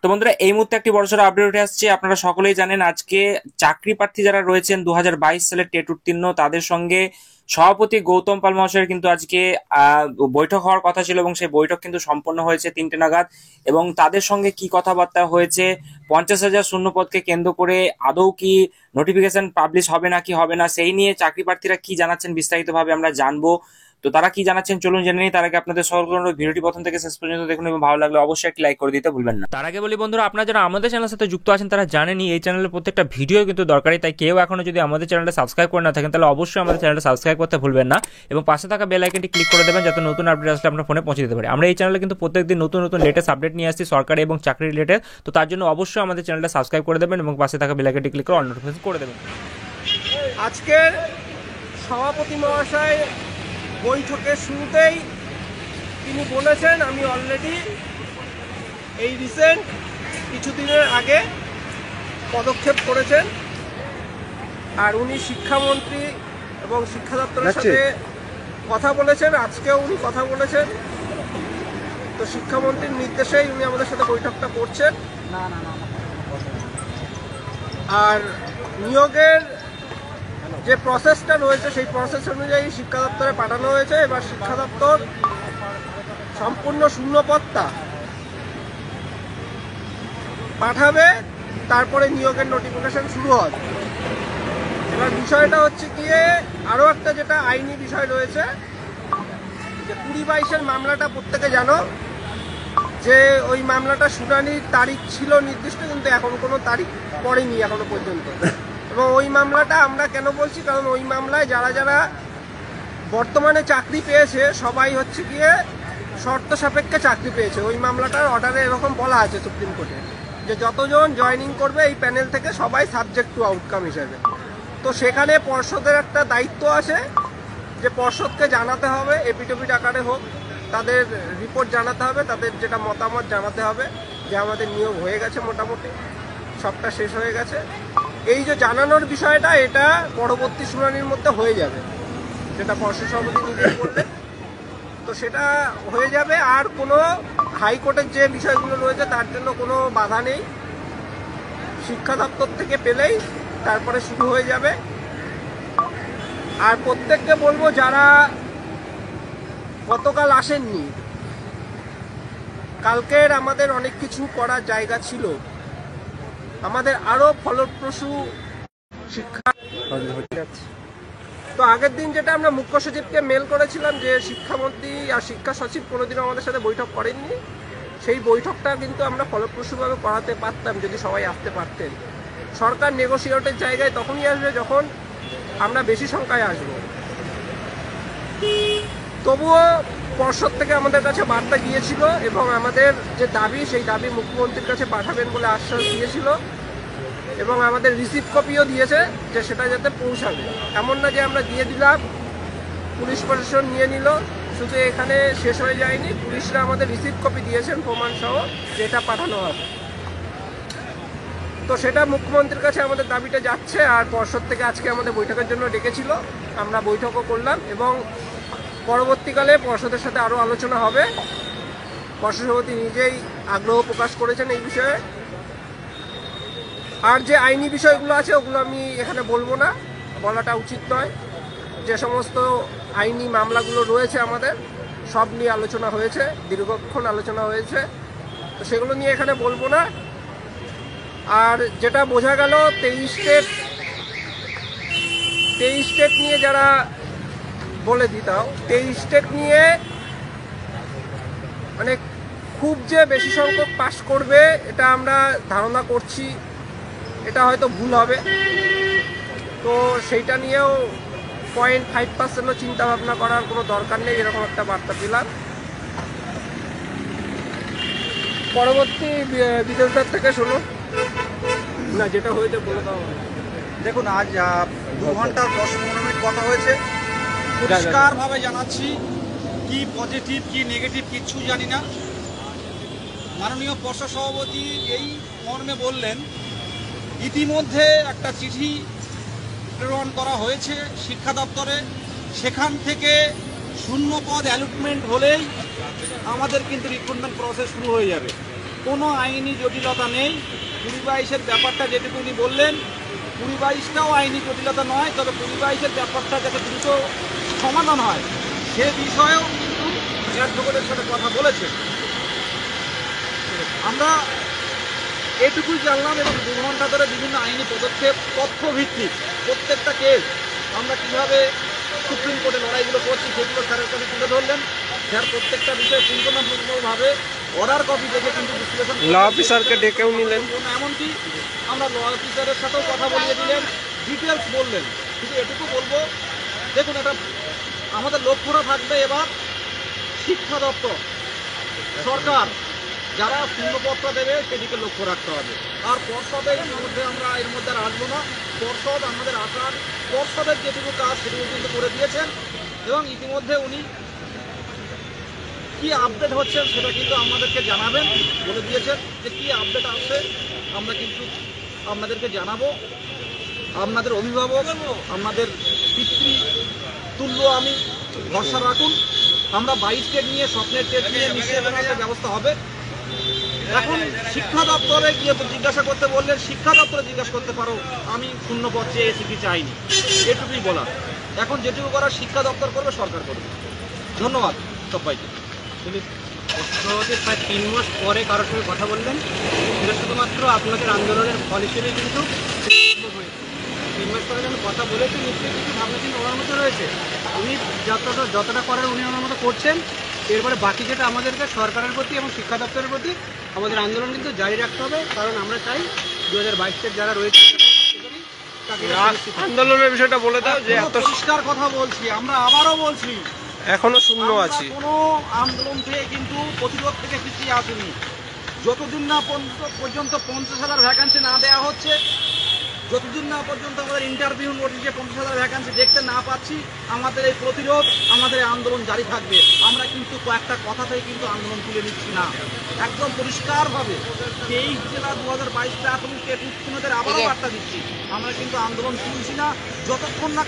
তো বন্ধুরা, এই মুহূর্তে একটি বড়সড় আপডেট উঠে আসছে। আপনারা সকলেই জানেন আজকে চাকরি প্রার্থী যারা রয়েছেন 2022 সালের টেট উত্তীর্ণ তাদের সঙ্গে সভাপতি গৌতম পাল মহাশয়ের কিন্তু আজকে বৈঠক হওয়ার কথা ছিল এবং সেই বৈঠক কিন্তু সম্পন্ন হয়েছে 3টে নাগাদ। এবং তাদের সঙ্গে কি কথাবার্তা হয়েছে, 50,000 শূন্য পদকে কেন্দ্র করে আদৌ কি নোটিফিকেশন পাবলিশ হবে নাকি হবে না, সেই নিয়ে চাকরি প্রার্থীরা কি জানাচ্ছেন বিস্তারিতভাবে আমরা জানবো। তো তারা কি জানাচ্ছেন চলুন জেনে নিই। তার আগে আপনাদের সকল ভিডিওটি প্রথম থেকে শেষ পর্যন্ত দেখুন এবং ভালো লাগলে অবশ্যই একটি লাইক করে দিতে ভুলবেন না। তার আগে বলি বন্ধুরা, আপনারা যারা আমাদের চ্যানেলের সাথে যুক্ত আছেন তারা জানেনই এই চ্যানেলের প্রত্যেকটা ভিডিও কিন্তু দরকারি, তাই কেউ এখনো যদি আমাদের চ্যানেলটা সাবস্ক্রাইব করে না থাকেন তাহলে অবশ্যই আমাদের চ্যানেলটা সাবস্ক্রাইব করতে ভুলবেন না এবং পাশে থাকা বেল আইকনটি ক্লিক করে দেবেন যাতে নতুন আপডেট আসলে আপনার ফোনে পৌঁছে দিতে পারে। আমরা এই চ্যানেলে কিন্তু প্রত্যেকদিন নতুন নতুন লেটেস্ট আপডেট নিয়ে আসছি সরকারি এবং চাকরি রিলেটেড। তো তার জন্য অবশ্যই আমাদের চ্যানেলটা সাবস্ক্রাইব করে দেবেন এবং পাশে থাকা বেল আইকনটি ক্লিক করে অল নোটিফিকেশন করে দেবেন। আজকের সভাপতি মহাশয় বৈঠকের শুরুতেই তিনি বলেছেন, আমি অলরেডি এই রিসেন্ট কিছুদিনের আগে পদক্ষেপ করেছেন। আর উনি শিক্ষামন্ত্রী এবং শিক্ষা দপ্তরের সাথে কথা বলেছেন, আজকেও উনি কথা বলেছেন। তো শিক্ষামন্ত্রীর নির্দেশেই উনি আমাদের সাথে বৈঠকটা করছেন। আর নিয়োগের যে প্রসেসটা রয়েছে সেই প্রসেস অনুযায়ী শিক্ষা দপ্তরে পাঠানো হয়েছে। এবার শিক্ষা দপ্তর সম্পূর্ণ শূন্যপদটা পাঠাবে, তারপরে নিয়োগের নোটিফিকেশন শুরু হবে। এবার বিষয়টা হচ্ছে গিয়ে আরও একটা যেটা আইনি বিষয় রয়েছে যে 2022-এর মামলাটা প্রত্যেকে জানো যে ওই মামলাটা শুনানির তারিখ ছিল নির্দিষ্ট, কিন্তু এখন কোনো তারিখ পড়েনি এখনো পর্যন্ত। এবং ওই মামলাটা আমরা কেন বলছি, কারণ ওই মামলায় যারা যারা বর্তমানে চাকরি পেয়েছে সবাই হচ্ছে গিয়ে শর্ত সাপেক্ষে চাকরি পেয়েছে। ওই মামলাটার অর্ডারে এরকম বলা আছে সুপ্রিম কোর্টে যে যতজন জয়েনিং করবে এই প্যানেল থেকে সবাই সাবজেক্ট টু আউটকাম হিসেবে। তো সেখানে পর্ষদের একটা দায়িত্ব আছে যে পর্ষদকে জানাতে হবে, এপিটপিট আকারে হোক, তাদের রিপোর্ট জানাতে হবে, তাদের যেটা মতামত জানাতে হবে যে আমাদের নিয়োগ হয়ে গেছে, মোটামুটি সবটা শেষ হয়ে গেছে। এই যে জানানোর বিষয়টা এটা পরবর্তী শুনানির মধ্যে হয়ে যাবে, যেটা পর্ষদ সভাপতি নিজেই করবে। তো সেটা হয়ে যাবে, আর কোনো হাইকোর্টের যে বিষয়গুলো রয়েছে তার জন্য কোনো বাধা নেই। শিক্ষা দপ্তর থেকে পেলেই তারপরে শুরু হয়ে যাবে। আর প্রত্যেককে বলবো যারা গতকাল আসেননি, কালকের আমাদের অনেক কিছু করার জায়গা ছিল, আমাদের আরো ফলপ্রসূ শিক্ষা। তো আগের দিন যেটা আমরা মুখ্য সচিবকে মেল করেছিলাম যে শিক্ষামন্ত্রী আর শিক্ষা সচিব কোনোদিনও আমাদের সাথে বৈঠক করেননি, সেই বৈঠকটা কিন্তু আমরা ফলপ্রসূভাবে করাতে পারতাম যদি সবাই আসতে পারতেন। সরকার নেগোসিয়েটের জায়গায় তখনই আসবে যখন আমরা বেশি সংখ্যায় আসব। তবুও পর্ষদ থেকে আমাদের কাছে বার্তা গিয়েছিল এবং আমাদের যে দাবি সেই দাবি মুখ্যমন্ত্রীর কাছে পাঠাবেন বলে আশ্বাস দিয়েছিল এবং আমাদের রিসিভ কপিও দিয়েছে যে সেটা যাতে পৌঁছাবে। এমন না যে আমরা দিয়ে দিলাম পুলিশ প্রশাসন নিয়ে নিল, শুধু এখানে শেষ হয়ে যায়নি, পুলিশরা আমাদের রিসিভ কপি দিয়েছেন প্রমাণ সহ যে এটা পাঠানো হবে। তো সেটা মুখ্যমন্ত্রীর কাছে আমাদের দাবিটা যাচ্ছে। আর পর্ষদ থেকে আজকে আমাদের বৈঠকের জন্য ডেকেছিল, আমরা বৈঠকও করলাম এবং পরবর্তীকালে পর্ষদের সাথে আরও আলোচনা হবে। পর্ষদ সভাপতি নিজেই আগ্রহ প্রকাশ করেছেন এই বিষয়ে। আর যে আইনি বিষয়গুলো আছে ওগুলো আমি এখানে বলবো না, বলাটা উচিত নয়। যে সমস্ত আইনি মামলাগুলো রয়েছে আমাদের সব নিয়ে আলোচনা হয়েছে, দীর্ঘক্ষণ আলোচনা হয়েছে, তো সেগুলো নিয়ে এখানে বলবো না। আর যেটা বোঝা গেল 23 স্টেট নিয়ে যারা বলে দিতাম, 23 স্টেট নিয়ে মানে খুব যে বেশি সংখ্যক পাস করবে এটা আমরা ধারণা করছি, এটা হয়তো ভুল হবে। তো সেইটা নিয়েও 0.5% চিন্তা ভাবনা করার কোনো দরকার নেই, এরকম একটা বার্তা দিলাম। পরবর্তী বিদেশদার থেকে শুনুন না, যেটা হয়েছে বলে দেওয়া হবে। দেখুন, আজ 2 ঘন্টা 10-15 মিনিট কথা হয়েছে। পরিষ্কারভাবে জানাচ্ছি, কি পজিটিভ কি নেগেটিভ কিচ্ছু জানি না। মাননীয় পর্ষদ সভাপতি এই মর্মে বললেন, ইতিমধ্যে একটা চিঠি প্রেরণ করা হয়েছে শিক্ষা দপ্তরে, সেখান থেকে শূন্য পদ অ্যালটমেন্ট হলেই আমাদের কিন্তু রিক্রুটমেন্ট প্রসেস শুরু হয়ে যাবে। কোনো আইনি জটিলতা নেই। 20-22-এর ব্যাপারটা যেটুকু উনি বললেন, 20-22টাও আইনি জটিলতা নয়, তবে 20-22-এর ব্যাপারটা যাতে দ্রুত সমাধান হয় সে বিষয়েও কিন্তু অ্যাডভোকেটের সাথে কথা বলেছে। আমরা এটুকুই জানলাম এবং 2 ঘন্টা ধরে বিভিন্ন আইনি পদক্ষেপ তথ্যভিত্তিক প্রত্যেকটা কেস আমরা কীভাবে সুপ্রিম কোর্টে লড়াইগুলো করছি সেগুলো স্যারের কাছে তুলে ধরলেন। স্যার প্রত্যেকটা বিষয়ে পুঙ্খানুপুঙ্খভাবে অর্ডার কপি দেখে কিন্তু বিশ্লেষণ ল অফিসারকে ডেকেও নিলেন। এমনকি আমরা ল অফিসারের সাথেও কথা বলিয়ে দিলেন, ডিটেলস বললেন। শুধু এটুকু বলবো, দেখুন এটা আমাদের লক্ষ্যটা থাকবে এবার শিক্ষা দপ্তর, সরকার যারা শূন্যপত্র দেবে সেদিকে লক্ষ্য রাখতে হবে। আর পর্ষদের মধ্যে আমরা এর মধ্যে আর আসবো না। পর্ষদ আমাদের আসার পর্ষদের যেটুকু কাজ সেটুকু কিন্তু করে দিয়েছেন এবং ইতিমধ্যে উনি কি আপডেট হচ্ছে সেটা কিন্তু আমাদেরকে জানাবেন বলে দিয়েছেন। যে কি আপডেট আসছে আমরা কিন্তু আপনাদেরকে জানাবো। আপনাদের অভিভাবক, আপনাদের পিতৃ তুল্য আমি, ভরসা রাখুন। আমরা 22 টেট নিয়ে, স্বপ্নের টেট নিয়ে নিশ্চয়ই কোনো একটা ব্যবস্থা হবে। এখন শিক্ষা দপ্তরে গিয়ে জিজ্ঞাসা করতে বললেন, শিক্ষা দপ্তরে জিজ্ঞাসা করতে পারো, আমি শূন্যপদ চেয়েছি কি চাইনি, এটুকুই বলা। এখন যেটুকু করার শিক্ষা দপ্তর করবে, সরকার করবে। ধন্যবাদ সবাইকে। অস্ত্রতে প্রায় 3 মাস পরে কারোর সঙ্গে কথা বললেন, এটা শুধুমাত্র আপনাদের আন্দোলনের ফল হিসেবে কিন্তু সম্ভব হয়েছে। 3 মাস পরে যখন কথা বলেছে নিশ্চয়ই কিছু ভাবনা চিন্তা ওনার মতো রয়েছে। উনি যতটা করার উনি ওনার মতো করছেন। এরপরে বাকি যেটা আমাদেরকে সরকারের প্রতি এবং শিক্ষা দপ্তরের প্রতি আমাদের আন্দোলন কিন্তু জারি রাখতে হবে, কারণ আমরা চাই 2022-এর যারা রয়েছে তাকে আন্দোলনের বিষয়টা বলে দাও যে এত পরিষ্কার কথা বলছি, আমরা আবারও বলছি এখনো শূন্য আমরা আছি। কোনো আন্দোলন থেকে কিন্তু প্রতিরোধ থেকে পিছিয়ে আসেনি। যতদিন না পর্যন্ত 50,000 ভ্যাকান্সি না দেওয়া হচ্ছে, যতদিন না পর্যন্ত আমাদের ইন্টারভিউ নোটিশে 50,000 ভ্যাকান্সি দেখতে না পাচ্ছি, আমাদের এই প্রতিরোধ, আমাদের এই আন্দোলন জারি থাকবে। আমরা কিন্তু কয়েকটা কথাতেই কিন্তু আন্দোলন তুলে নিচ্ছি না, একদম পরিষ্কারভাবে 23 জেলা 2022 প্রাথমিক টেট উত্তীর্ণদের আবারও বার্তা দিচ্ছি, আমরা কিন্তু আন্দোলন তুলছি না যতক্ষণ না